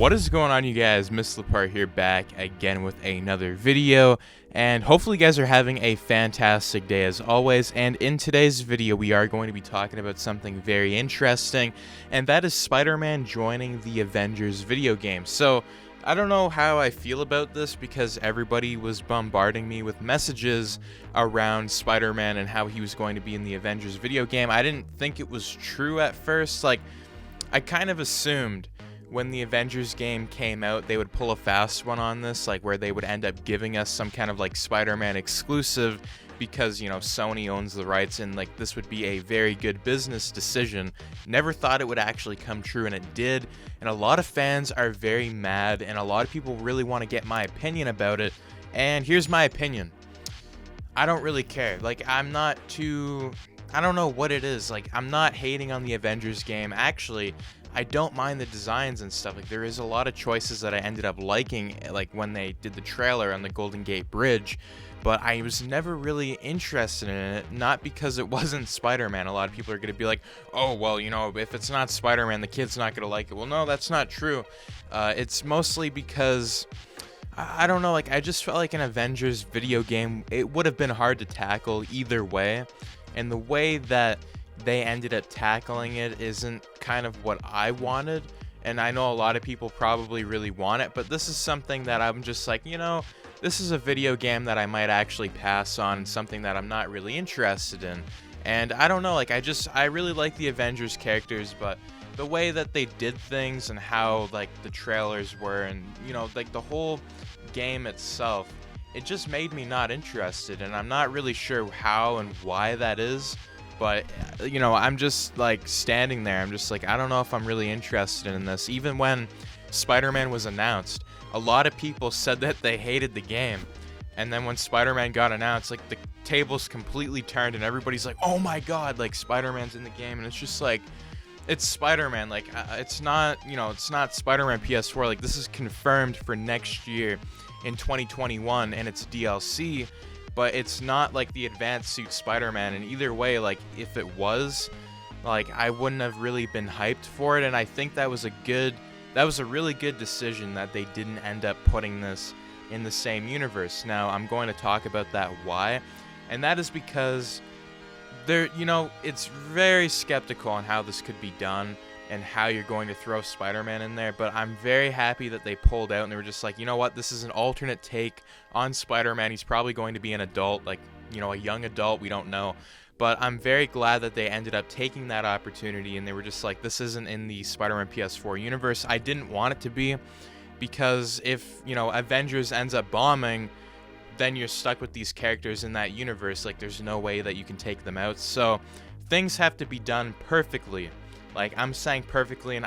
What is going on, you guys? MissedThePart here, back again with another video, and hopefully you guys are having a fantastic day as always. And in today's video we are going to be talking about something very interesting, and that is Spider-Man joining the Avengers video game. So I don't know how I feel about this, because everybody was bombarding me with messages around Spider-Man and how he was going to be in the Avengers video game. I didn't think it was true at first. Like, I kind of assumed when the Avengers game came out, they would pull a fast one on this, like where they would end up giving us some kind of like Spider-Man exclusive, because, you know, Sony owns the rights, and like this would be a very good business decision. Never thought it would actually come true, and it did. And a lot of fans are very mad, and a lot of people really want to get my opinion about it. And here's my opinion. I don't really care. Like, I don't know what it is. Like, I'm not hating on the Avengers game. Actually, I don't mind the designs and stuff. Like, there is a lot of choices that I ended up liking, like when they did the trailer on the Golden Gate Bridge, but I was never really interested in it, not because it wasn't Spider-Man. A lot of people are going to be like, oh, well, you know, if it's not Spider-Man, the kid's not going to like it. Well, no, that's not true. It's mostly because I don't know, like, I just felt like an Avengers video game, it would have been hard to tackle either way, and the way that they ended up tackling it isn't kind of what I wanted. And I know a lot of people probably really want it, but this is something that I'm just like, you know, this is a video game that I might actually pass on, and something that I'm not really interested in. And I don't know, like, I really like the Avengers characters, but the way that they did things and how, like, the trailers were, and, you know, like, the whole game itself, it just made me not interested, and I'm not really sure how and why that is. But, you know, I'm just, like, standing there. I'm just like, I don't know if I'm really interested in this. Even when Spider-Man was announced, a lot of people said that they hated the game. And then when Spider-Man got announced, like, the tables completely turned, and everybody's like, oh my god, like, Spider-Man's in the game. And it's just like, it's Spider-Man. Like, it's not, you know, it's not Spider-Man PS4. Like, this is confirmed for next year in 2021, and it's DLC. But it's not like the advanced suit Spider-Man, and either way, like, if it was, like, I wouldn't have really been hyped for it. And I think that was a really good decision that they didn't end up putting this in the same universe. Now, I'm going to talk about that why, and that is because you know, it's very skeptical on how this could be done and how you're going to throw Spider-Man in there, but I'm very happy that they pulled out and they were just like, you know what, this is an alternate take on Spider-Man. He's probably going to be an adult, like, you know, a young adult, we don't know. But I'm very glad that they ended up taking that opportunity, and they were just like, this isn't in the Spider-Man PS4 universe. I didn't want it to be, because if, you know, Avengers ends up bombing, then you're stuck with these characters in that universe. Like, there's no way that you can take them out. So things have to be done perfectly. Like, I'm saying perfectly, and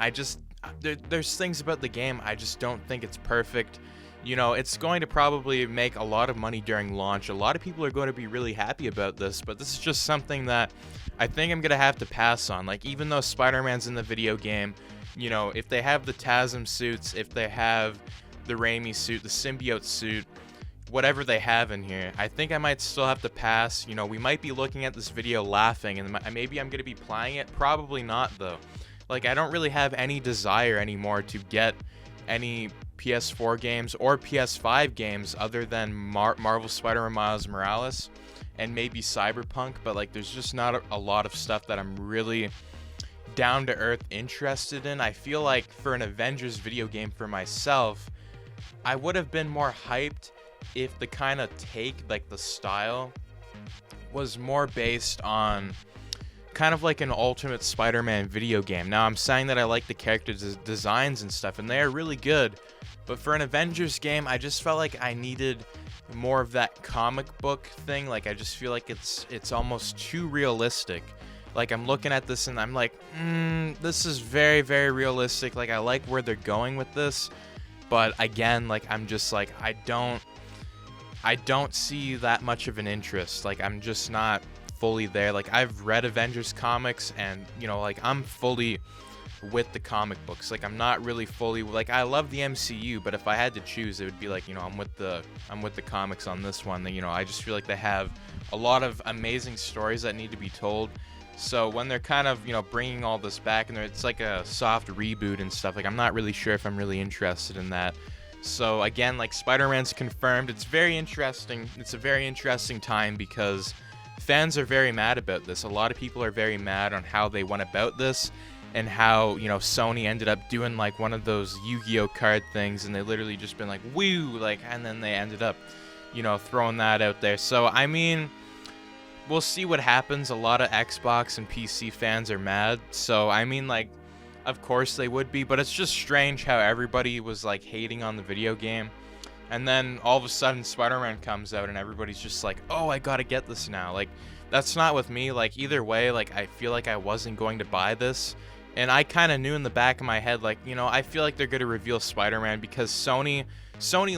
there's things about the game I just don't think it's perfect. You know, it's going to probably make a lot of money during launch. A lot of people are going to be really happy about this, but this is just something that I think I'm going to have to pass on. Like, even though Spider-Man's in the video game, you know, if they have the TASM suits, if they have the Raimi suit, the symbiote suit, whatever they have in here, I think I might still have to pass. You know, we might be looking at this video laughing, and maybe I'm going to be playing it. Probably not, though. Like, I don't really have any desire anymore to get any PS4 games or PS5 games other than Marvel Spider-Man Miles Morales and maybe Cyberpunk, but, like, there's just not a lot of stuff that I'm really down-to-earth interested in. I feel like for an Avengers video game for myself, I would have been more hyped if the kind of take, like the style, was more based on kind of like an Ultimate Spider-Man video game. Now, I'm saying that I like the character designs and stuff, and they are really good, but for an Avengers game, I just felt like I needed more of that comic book thing. Like, I just feel like it's almost too realistic. Like, I'm looking at this and I'm like, this is very, very realistic. Like, I like where they're going with this, but again, like, I'm just like, I don't see that much of an interest. Like, I'm just not fully there. Like, I've read Avengers comics, and, you know, like, I'm fully with the comic books. Like, I'm not really fully, like, I love the MCU, but if I had to choose, it would be like, you know, I'm with the comics on this one. You know, I just feel like they have a lot of amazing stories that need to be told. So when they're kind of, bringing all this back, and it's like a soft reboot and stuff, like I'm not really sure if I'm really interested in that. So again, like Spider-Man's confirmed. It's very interesting. It's a very interesting time because fans are very mad about this. A lot of people are very mad on how they went about this and how, Sony ended up doing like one of those Yu-Gi-Oh card things, and they literally just been like, woo, like, and then they ended up, throwing that out there. So, I mean, we'll see what happens. A lot of Xbox and PC fans are mad. So, I mean, like, of course they would be, but it's just strange how everybody was like hating on the video game. And then all of a sudden Spider-Man comes out and everybody's just like, oh, I gotta get this now. Like, that's not with me. Like, either way, like, I feel like I wasn't going to buy this. And I kind of knew in the back of my head, like, I feel like they're going to reveal Spider-Man because Sony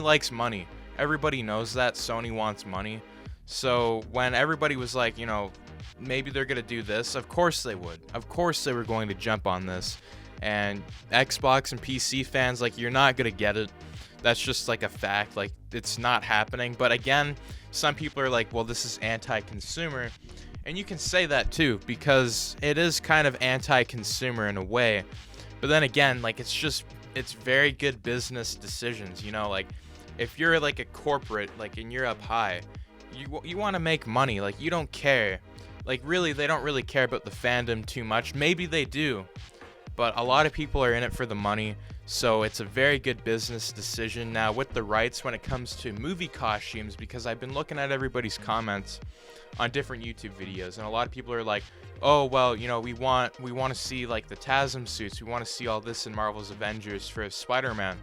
likes money. Everybody knows that. Sony wants money. So when everybody was like, maybe they're going to do this, of course they would. Of course they were going to jump on this. And Xbox and PC fans, like, you're not going to get it. That's just like a fact. Like, it's not happening. But again, some people are like, well, this is anti-consumer. And you can say that too, because it is kind of anti-consumer in a way. But then again, like, it's very good business decisions, like, if you're like a corporate, like, and you're up high, you want to make money, like, you don't care. Like, really, they don't really care about the fandom too much. Maybe they do, but a lot of people are in it for the money, so it's a very good business decision. Now, with the rights when it comes to movie costumes, because I've been looking at everybody's comments on different YouTube videos, and a lot of people are like, oh, well, we want to see like the TASM suits, we want to see all this in Marvel's Avengers for Spider-Man.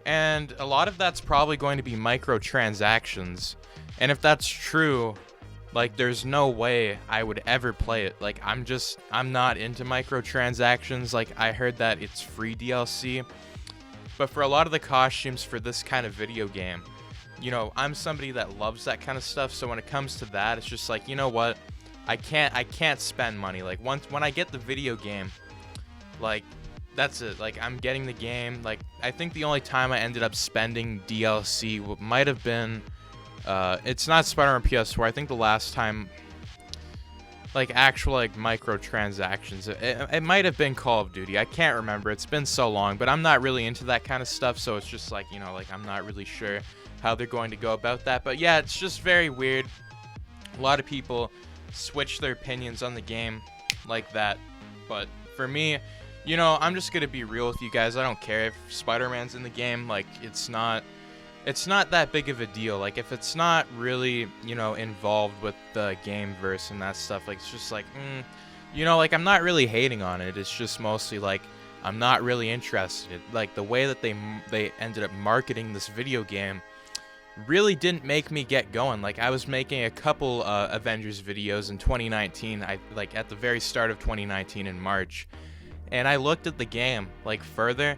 And a lot of that's probably going to be microtransactions. And if that's true, like, there's no way I would ever play it. Like, I'm not into microtransactions. Like, I heard that it's free DLC. But for a lot of the costumes for this kind of video game, I'm somebody that loves that kind of stuff. So when it comes to that, it's just like, you know what? I can't spend money. Like, when I get the video game, like, that's it. Like, I'm getting the game. Like, I think the only time I ended up spending DLC might have been, it's not Spider-Man PS4. I think the last time, like, actual, like, microtransactions, it might have been Call of Duty. I can't remember. It's been so long, but I'm not really into that kind of stuff. So it's just like, like, I'm not really sure how they're going to go about that. But yeah, it's just very weird. A lot of people switch their opinions on the game like that. But for me, I'm just gonna be real with you guys. I don't care if Spider-Man's in the game. Like, it's not that big of a deal. Like, if it's not really, involved with the game verse and that stuff, like, it's just like, like, I'm not really hating on it. It's just mostly like, I'm not really interested. Like, the way that they ended up marketing this video game really didn't make me get going. Like, I was making a couple Avengers videos in 2019, like at the very start of 2019 in March, and I looked at the game like further,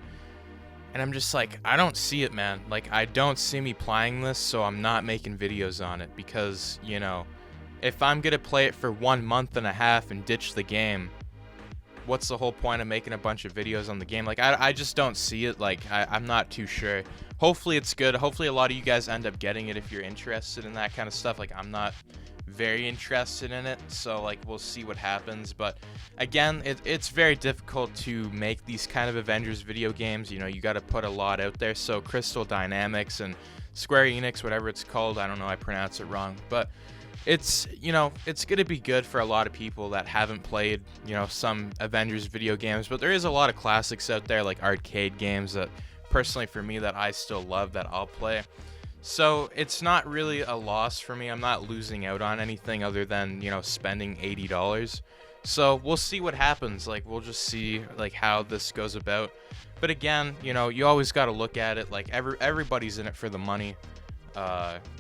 and I'm just like, I don't see it, man. Like, I don't see me playing this, so I'm not making videos on it, because, if I'm gonna play it for 1.5 months and ditch the game, what's the whole point of making a bunch of videos on the game? Like, I just don't see it. Like, I'm not too sure. Hopefully it's good. Hopefully a lot of you guys end up getting it if you're interested in that kind of stuff. Like, I'm not very interested in it, so, like, we'll see what happens. But again, it's very difficult to make these kind of Avengers video games. You got to put a lot out there. So Crystal Dynamics and Square Enix, whatever it's called, I don't know, I pronounce it wrong, but it's gonna be good for a lot of people that haven't played some Avengers video games. But there is a lot of classics out there, like arcade games, that personally for me that I still love, that I'll play. So it's not really a loss for me. I'm not losing out on anything other than spending $80. So we'll see what happens. Like, we'll just see like how this goes about. But again, you always got to look at it like everybody's in it for the money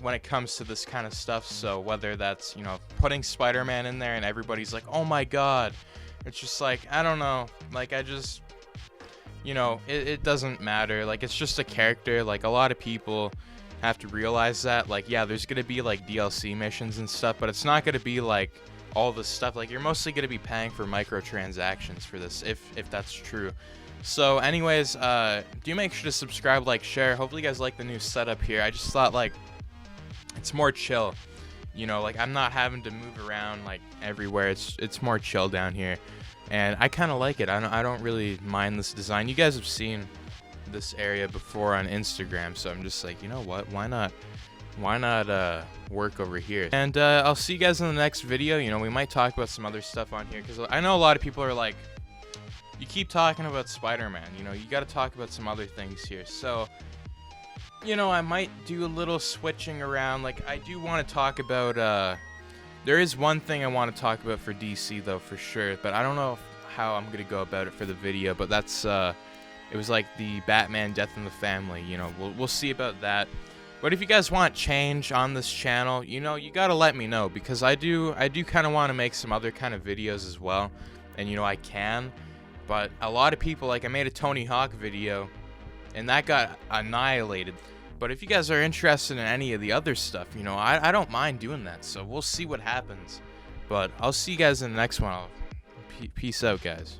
when it comes to this kind of stuff. So whether that's putting Spider-Man in there and everybody's like, oh my god, it's just like, I don't know, like, I just it doesn't matter. Like, it's just a character. Like, a lot of people have to realize that, like, yeah, there's gonna be like DLC missions and stuff, but it's not gonna be like all this stuff. Like, you're mostly gonna be paying for microtransactions for this, if that's true. So anyways, do make sure to subscribe, like, share. Hopefully you guys like the new setup here. I just thought, like, it's more chill. You know, like I'm not having to move around like everywhere. It's more chill down here, and I kind of like it. I don't really mind this design. You guys have seen this area before on Instagram, so I'm just like, you know what? Why not work over here? And I'll see you guys in the next video. You know, we might talk about some other stuff on here because I know a lot of people are like, you keep talking about Spider-Man. You know, you got to talk about some other things here. So, you know, I might do a little switching around. Like, I do want to talk about, there is one thing I want to talk about for DC, though, for sure. But I don't know how I'm going to go about it for the video. But that's, it was like the Batman Death in the Family. You know, we'll see about that. But if you guys want change on this channel, you know, you got to let me know. Because I do kind of want to make some other kind of videos as well. And, you know, I can. But a lot of people, like, I made a Tony Hawk video. And that got annihilated. But if you guys are interested in any of the other stuff, you know, I don't mind doing that. So we'll see what happens. But I'll see you guys in the next one. Peace out, guys.